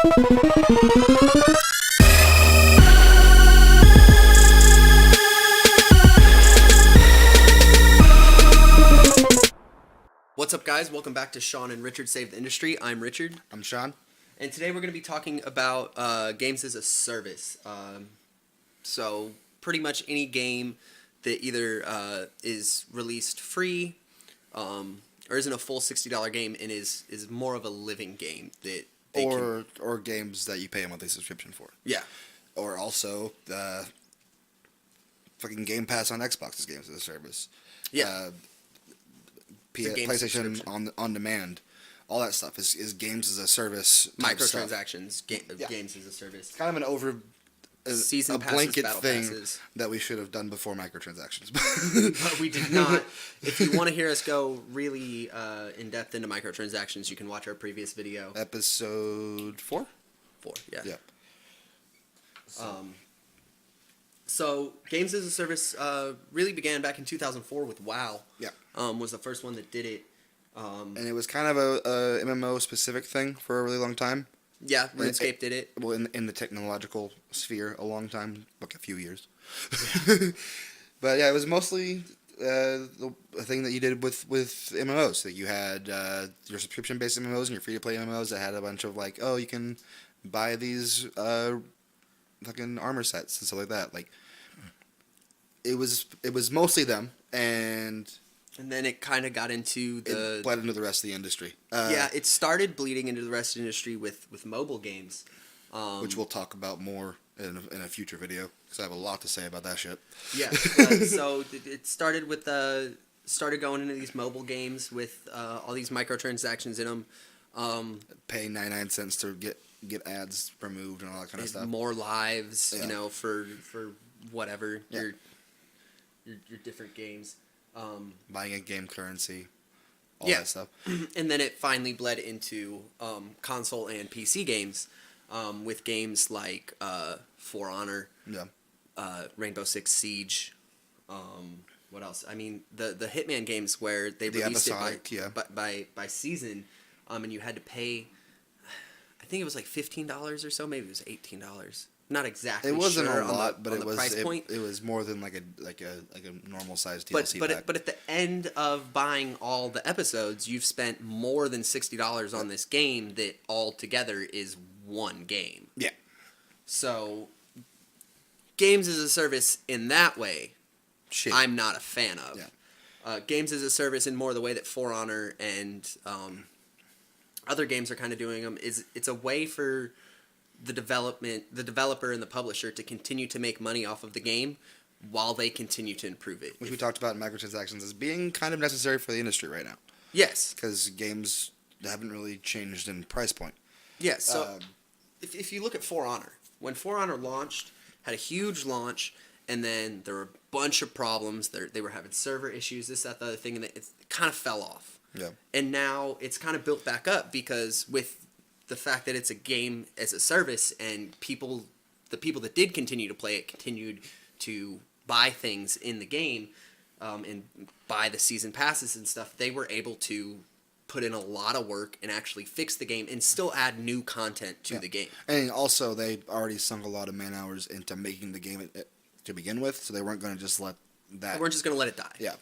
What's up, guys? Welcome back to Shawn and Richard Save the Industry. I'm Richard. I'm Shawn. And today we're going to be talking about games as a service. So pretty much any game that either is released free or isn't a full $60 game and is more of a living game that they or games that you pay a monthly subscription for. Yeah. Or also fucking Game Pass on Xbox's games as a service. Yeah. PlayStation on demand, all that stuff is games as a service. Microtransactions, games as a service. It's kind of an Season passes, blanket battle thing passes. that we should have done before microtransactions. But we did not. If you want to hear us go really in depth into microtransactions, you can watch our previous video. Episode 4? 4, yeah. Yeah. So games as a service really began back in 2004 with WoW. Yeah. Was the first one that did it. And it was kind of a MMO specific thing for a really long time. Yeah, RuneScape did it. Well, in the technological sphere, a long time, like a few years. But yeah, it was mostly the thing that you did with MMOs. That you had your subscription-based MMOs and your free-to-play MMOs that had a bunch of like, oh, you can buy these fucking armor sets and stuff like that. Like, it was mostly them, and then it kind of got into it bled into the rest of the industry. Yeah, it started bleeding into the rest of the industry with mobile games. Which we'll talk about more in a future video, because I have a lot to say about that shit. Yeah, so it started with started going into these mobile games with all these microtransactions in them. Pay 99 cents to get ads removed and all that kind of stuff. More lives, Yeah. For whatever Yeah. your different games. Buying a game currency, all that stuff. And then it finally bled into console and PC games with games like For Honor, Rainbow Six Siege, what else? I mean, the Hitman games where they released it by season, and you had to pay, I think it was like $15 or so, maybe it was $18. Not exactly. It wasn't sure a lot, but it was more than like a normal sized DLC pack. But at the end of buying all the episodes, you've spent more than $60 on this game that altogether is one game. Yeah. So, games as a service in that way, Shit. I'm not a fan of. Yeah. Games as a service in more the way that For Honor and other games are kind of doing them is it's a way for the developer and the publisher to continue to make money off of the game while they continue to improve it. Which we talked about in microtransactions as being kind of necessary for the industry right now. Yes. Because games haven't really changed in price point. Yes. So if you look at For Honor, when For Honor launched, had a huge launch, and then there were a bunch of problems. They were having server issues, this, that, the other thing, and it kind of fell off. Yeah. And now it's kind of built back up because with the fact that it's a game as a service and the people that did continue to play it continued to buy things in the game and buy the season passes and stuff, they were able to put in a lot of work and actually fix the game and still add new content to the game. And also, they already sunk a lot of man hours into making the game to begin with, so they weren't going to just let that... They weren't just going to let it die. Yeah.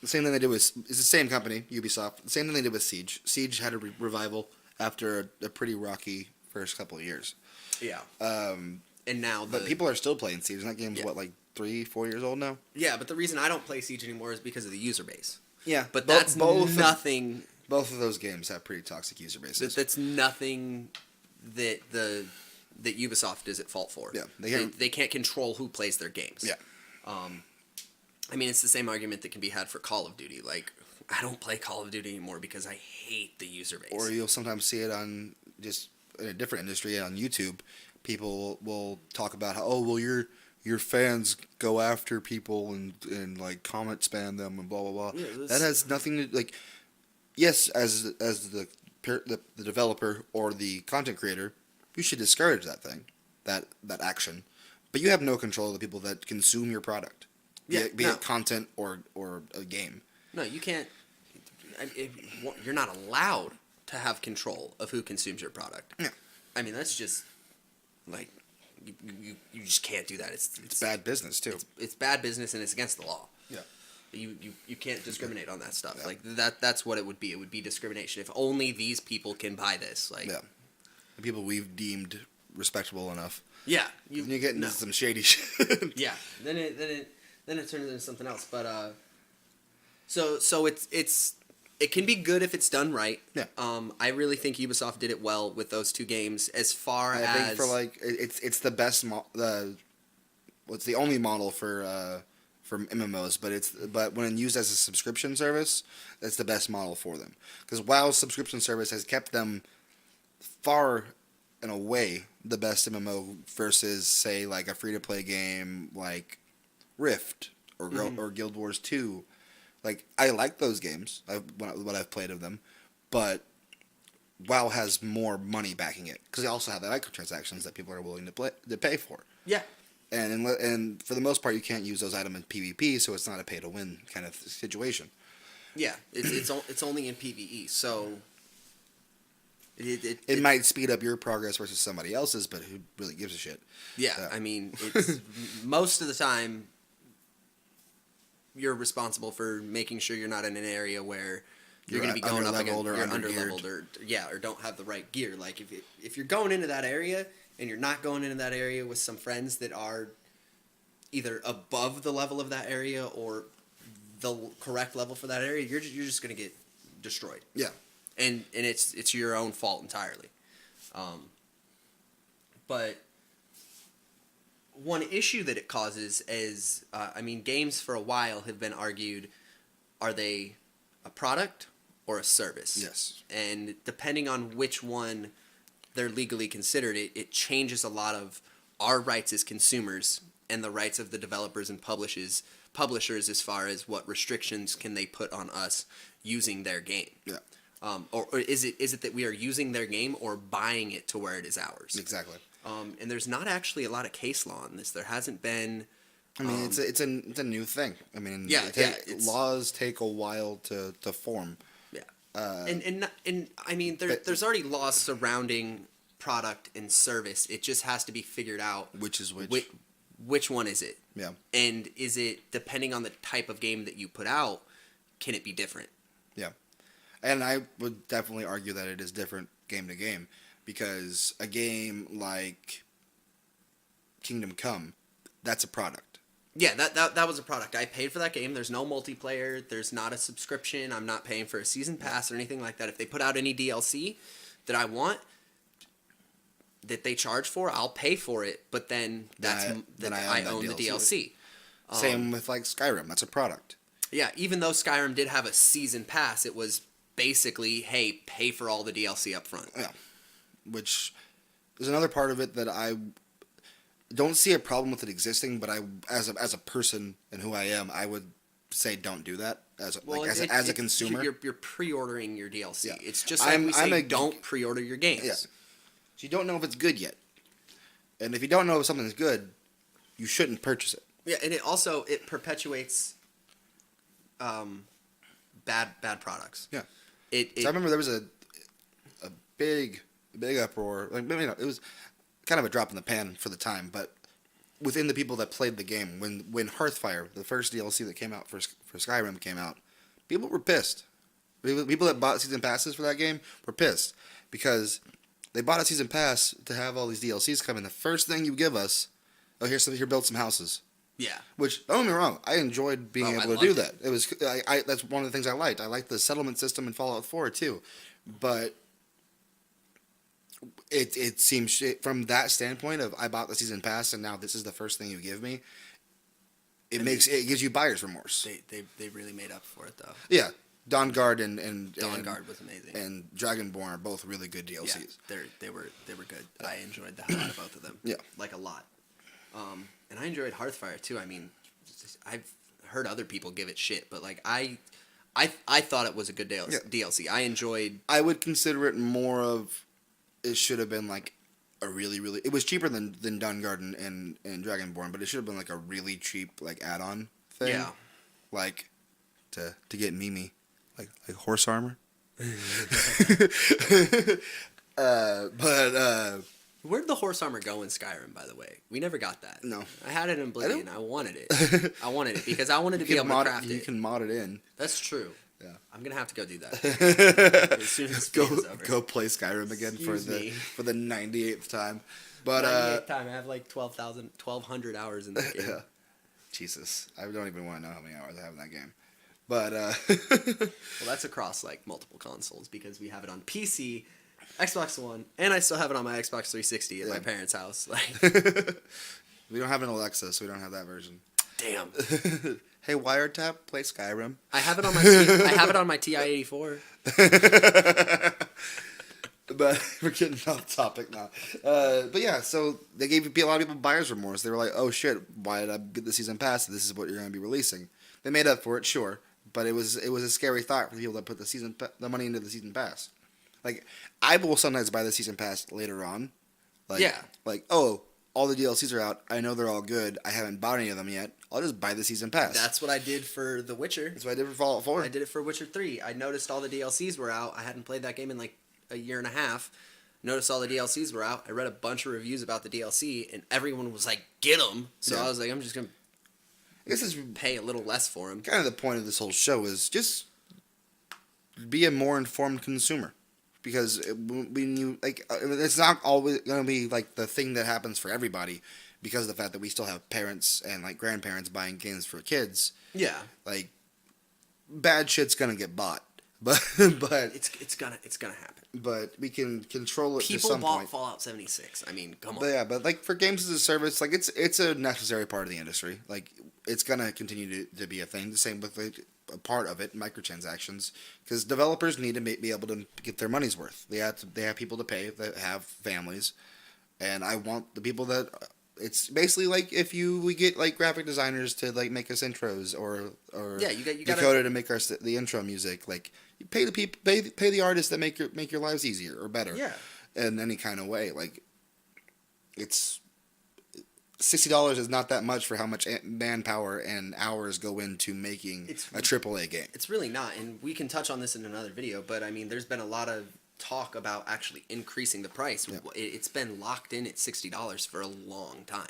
The same thing they did with... It's the same company, Ubisoft. The same thing they did with Siege. Siege had a revival after a pretty rocky first couple of years. Yeah. And now but people are still playing Siege. And that game's, 3-4 years old now? Yeah, but the reason I don't play Siege anymore is because of the user base. Yeah. But that's nothing... Both of those games have pretty toxic user bases. That's nothing that Ubisoft is at fault for. Yeah. They can't control who plays their games. Yeah. I mean, it's the same argument that can be had for Call of Duty. Like, I don't play Call of Duty anymore because I hate the user base. Or you'll sometimes see it on just in a different industry on YouTube. People will talk about how, oh, well, your fans go after people and like comment spam them and blah blah blah. Yeah, that has nothing to like. Yes, as the developer or the content creator, you should discourage that thing, that action. But you have no control of the people that consume your product. Be it content or a game. No, you can't. You're not allowed to have control of who consumes your product. Yeah. I mean, that's just like you just can't do that. It's bad business too. It's bad business and it's against the law. Yeah. You can't discriminate on that stuff. Yeah. Like that's what it would be. It would be discrimination if only these people can buy this. Like the people we've deemed respectable enough. Yeah. You get into some shady shit. Yeah. Then it turns into something else. But so it can be good if it's done right. Yeah. I really think Ubisoft did it well with those two games. As far as I think for like it's the best it's the only model for MMOs, but when used as a subscription service, that's the best model for them. Because WoW's subscription service has kept them far and away the best MMO versus, say, like a free-to-play game like Rift or Guild Wars 2. Like, I like those games, what I've played of them, but WoW has more money backing it. Because they also have the microtransactions that people are willing to pay for. Yeah. And for the most part, you can't use those items in PvP, so it's not a pay-to-win kind of situation. Yeah, it's only in PvE, so it might speed up your progress versus somebody else's, but who really gives a shit? Yeah, I mean, it's most of the time you're responsible for making sure you're not in an area where you're going to be going up against you're underleveled or don't have the right gear. Like if you're going into that area and you're not going into that area with some friends that are either above the level of that area or the correct level for that area, you're just going to get destroyed. Yeah. And it's your own fault entirely. But one issue that it causes is, games for a while have been argued, are they a product or a service? Yes. And depending on which one they're legally considered, it changes a lot of our rights as consumers and the rights of the developers and publishers as far as what restrictions can they put on us using their game. Yeah. Or is it that we are using their game or buying it to where it is ours? Exactly. And there's not actually a lot of case law on this. There hasn't been. I mean, it's a new thing. I mean, laws take a while to form. Yeah. There's already laws surrounding product and service. It just has to be figured out. Which is which? Which one is it? Yeah. And is it, depending on the type of game that you put out, can it be different? Yeah. And I would definitely argue that it is different game to game, because a game like Kingdom Come, that's a product. Yeah, that was a product. I paid for that game. There's no multiplayer. There's not a subscription. I'm not paying for a season pass or anything like that. If they put out any DLC that I want, that they charge for, I'll pay for it. But then I own the DLC. Same with like Skyrim. That's a product. Yeah, even though Skyrim did have a season pass, it was basically, hey, pay for all the DLC up front. Yeah, which is another part of it that I don't see a problem with it existing, but as a person and who I am, I would say don't do that as a consumer. You're pre-ordering your DLC. Yeah. It's just don't pre-order your games. Yeah. So you don't know if it's good yet, and if you don't know if something's good, you shouldn't purchase it. Yeah, and it perpetuates bad products. Yeah. So I remember there was a big uproar. Like, it was kind of a drop in the pan for the time, but within the people that played the game, when Hearthfire, the first DLC that came out for Skyrim came out, people were pissed. People that bought season passes for that game were pissed because they bought a season pass to have all these DLCs come in. The first thing you give us, here, build some houses. Yeah. Which, don't get me wrong, I enjoyed being able to do that. It was that's one of the things I liked. I liked the settlement system in Fallout 4 too, but it seems from that standpoint of I bought the season pass and now this is the first thing you give me. It gives you buyer's remorse. They really made up for it though. Yeah. Dawnguard and Dawnguard was amazing. And Dragonborn are both really good DLCs. Yeah, they were good. I enjoyed the hell out of both of them. Yeah. Like a lot. And I enjoyed Hearthfire too. I mean, I've heard other people give it shit, but like I thought it was a good DLC. I enjoyed. I would consider it more of. It should have been like a really, really. It was cheaper than Dawnguard and Dragonborn, but it should have been like a really cheap like add-on thing. Yeah. Like to get Mimi, like horse armor. Where'd the horse armor go in Skyrim, by the way? We never got that. No. I had it in Oblivion. I wanted it. I wanted it because I wanted to be able to craft it. You can mod it in. That's true. Yeah. I'm going to have to go do that. As soon as it's over. Go play Skyrim again for the 98th time. But 98th time. I have like 1,200 hours in that game. Yeah. Jesus. I don't even want to know how many hours I have in that game. But well, that's across like multiple consoles because we have it on PC, Xbox One, and I still have it on my Xbox 360 at my parents' house. Like, we don't have an Alexa, so we don't have that version. Damn. Hey, Wiretap, play Skyrim. I have it on my I have it on my TI-84. But we're getting off topic now. But yeah, so they gave a lot of people buyer's remorse. They were like, "Oh shit, why did I get the season pass? This is what you're going to be releasing." They made up for it, sure, but it was a scary thought for the people that put the money into the season pass. Like, I will sometimes buy the season pass later on. Like, yeah. Like, oh, all the DLCs are out. I know they're all good. I haven't bought any of them yet. I'll just buy the season pass. That's what I did for The Witcher. That's what I did for Fallout 4. I did it for Witcher 3. I noticed all the DLCs were out. I hadn't played that game in like a year and a half. Noticed all the DLCs were out. I read a bunch of reviews about the DLC, and everyone was like, "Get them!" So I was like, "I'm just gonna." I guess it's pay a little less for them. Kind of the point of this whole show is just be a more informed consumer, because when you like, it's not always gonna be like the thing that happens for everybody, because of the fact that we still have parents and like grandparents buying games for kids. Yeah, like bad shit's gonna get bought, but it's gonna happen. But we can control it. People to some bought point. Fallout 76. I mean, come on. But like for games as a service, like it's a necessary part of the industry. Like it's gonna continue to be a thing. The same with like a part of it, microtransactions, because developers need to be able to get their money's worth. They have people to pay that have families, and I want the people that. It's basically like if we get like graphic designers to like make us intros or yeah, you got Dakota to make the intro music. Like you pay the people, pay the artists that make your lives easier or better. Yeah, in any kind of way. Like it's $60 is not that much for how much manpower and hours go into making a AAA game. It's really not, and we can touch on this in another video. But I mean, there's been a lot of talk about actually increasing the price. Yeah. It's been locked in at $60 for a long time.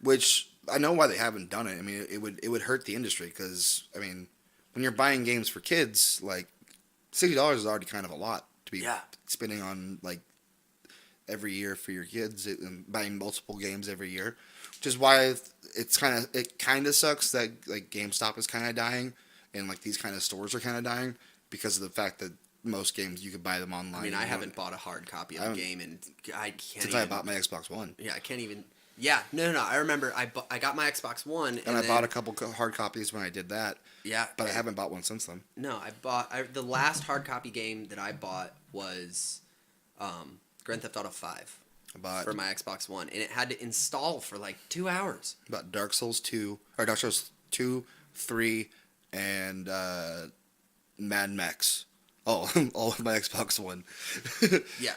Which I know why they haven't done it. I mean, it would hurt the industry because I mean, when you're buying games for kids, like $60 is already kind of a lot to be spending on like every year for your kids and buying multiple games every year. Which is why it kind of sucks that like GameStop is kind of dying and like these kind of stores are kind of dying because of the fact that most games you could buy them online. I mean, I haven't bought a hard copy of the game, and I can't. Since I bought my Xbox One. Yeah, I can't even. Yeah, no. I remember I got my Xbox One, and I bought a couple hard copies when I did that. Yeah, but I haven't bought one since then. No, I bought the last hard copy game that I bought was Grand Theft Auto 5 for my Xbox One, and it had to install for like 2 hours. About Dark Souls 2, 3, and Mad Max. All of my Xbox One. yeah.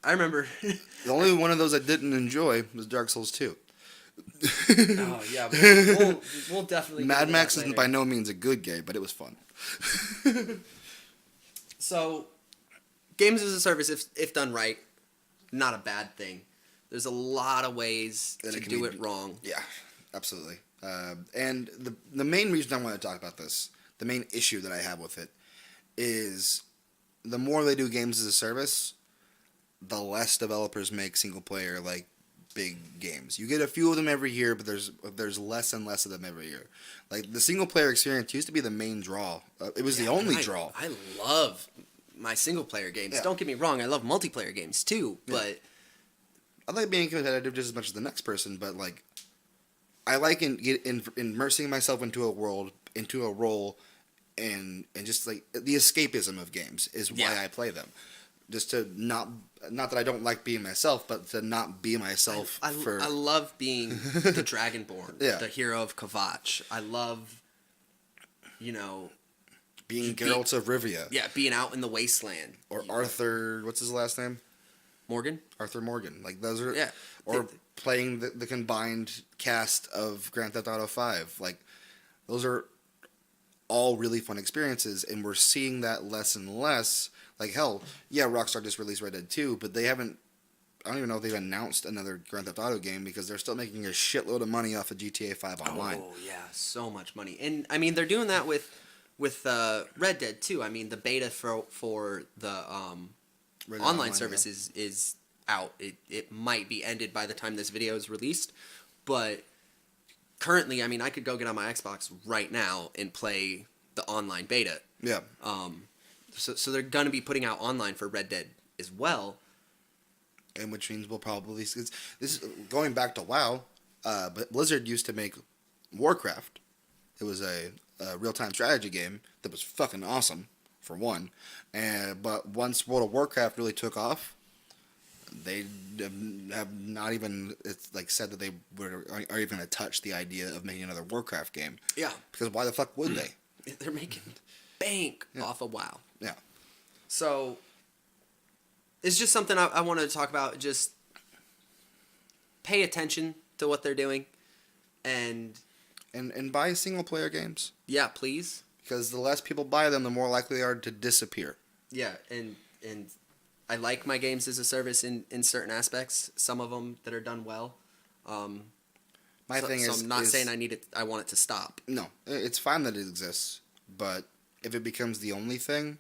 I remember. The only one of those I didn't enjoy was Dark Souls 2. Oh yeah, we'll definitely. Mad Max isn't by no means a good game, but it was fun. So, games as a service, if done right, not a bad thing. There's a lot of ways to do it wrong. Yeah, absolutely. And the main reason I want to talk about this, the main issue that I have with it, is the more they do games as a service, the less developers make single player like big games. You get a few of them every year, but there's less and less of them every year. Like the single player experience used to be the main draw. It was the only draw. I love my single player games. Yeah. Don't get me wrong, I love multiplayer games too, but I like being competitive just as much as the next person, but like I like immersing myself into a world, into a role, and just like the escapism of games is why I play them. Just to not that I don't like being myself, but to not be myself. I love being the Dragonborn, the hero of Kvatch. I love, being Geralt of Rivia. Yeah, being out in the wasteland. Or Arthur, what's his last name? Morgan. Arthur Morgan. Like those are Or playing the combined cast of Grand Theft Auto 5. Like those are all really fun experiences, and we're seeing that less and less Like, hell, yeah, Rockstar just released Red Dead 2, but they haven't... I don't even know if they've announced another Grand Theft Auto game because they're still making a shitload of money off of GTA 5 Online. Oh, yeah, so much money. And, I mean, they're doing that with Red Dead, too. I mean, the beta for the online service is out. It might be ended by the time this video is released, but currently, I mean, I could go get on my Xbox right now and play the online beta. Yeah. So they're going to be putting out online for Red Dead as well. And which means we'll probably... This is going back to WoW, but Blizzard used to make Warcraft. It was a real-time strategy game that was fucking awesome, for one. But once World of Warcraft really took off, they have not even said that they are even going to touch the idea of making another Warcraft game. Yeah. Because why the fuck would they? They're making bank off of WoW. Yeah. So it's just something I wanted to talk about. Just pay attention to what they're doing, and buy single-player games. Yeah, please. Because the less people buy them, the more likely they are to disappear. Yeah, and I like my games as a service in certain aspects. Some of them that are done well. My thing is, I'm not saying I want it to stop. No, it's fine that it exists, but if it becomes the only thing,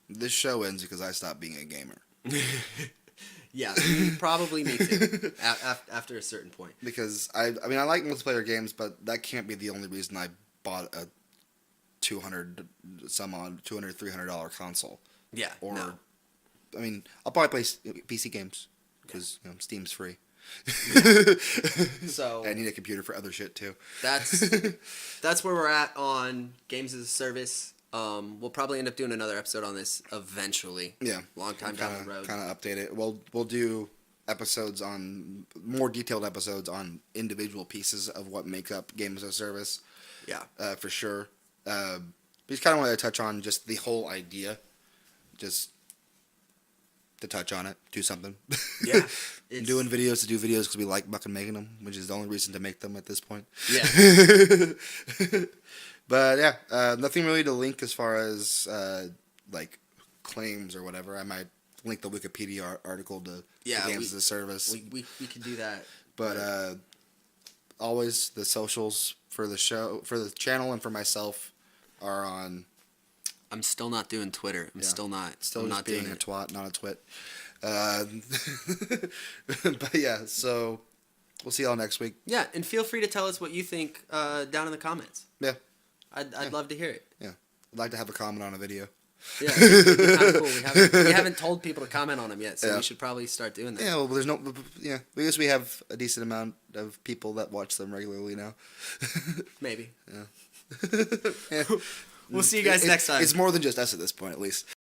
this show ends because I stop being a gamer. Yeah, probably me too. After a certain point. Because I mean I like multiplayer games, but that can't be the only reason I bought a $200 $300 console. Yeah. Or, no. I mean, I'll probably play PC games because Steam's free. So I need a computer for other shit too. That's where we're at on games as a service. We'll probably end up doing another episode on this eventually. Yeah, long time down the road. Kind of update it. We'll do episodes on more detailed episodes on individual pieces of what make up games as a service. Yeah, for sure. Just kind of wanted to touch on just the whole idea, just to touch on it, do something. Yeah. Doing videos to do videos because we like fucking making them, which is the only reason to make them at this point. Yeah. But yeah, nothing really to link as far as claims or whatever. I might link the Wikipedia article to the games as a service. We can do that. But always the socials for the show, for the channel, and for myself are on. I'm still not doing Twitter. I'm still not. Still just being a twat, not a twit. But yeah, so we'll see y'all next week. Yeah, and feel free to tell us what you think down in the comments. Yeah. I'd love to hear it. Yeah. I'd like to have a comment on a video. Yeah, it'd be kind of cool. We haven't told people to comment on them yet, so we should probably start doing that. Yeah, well, there's no... Yeah, because we have a decent amount of people that watch them regularly now. Maybe. Yeah. We'll see you guys next time. It's more than just us at this point, at least.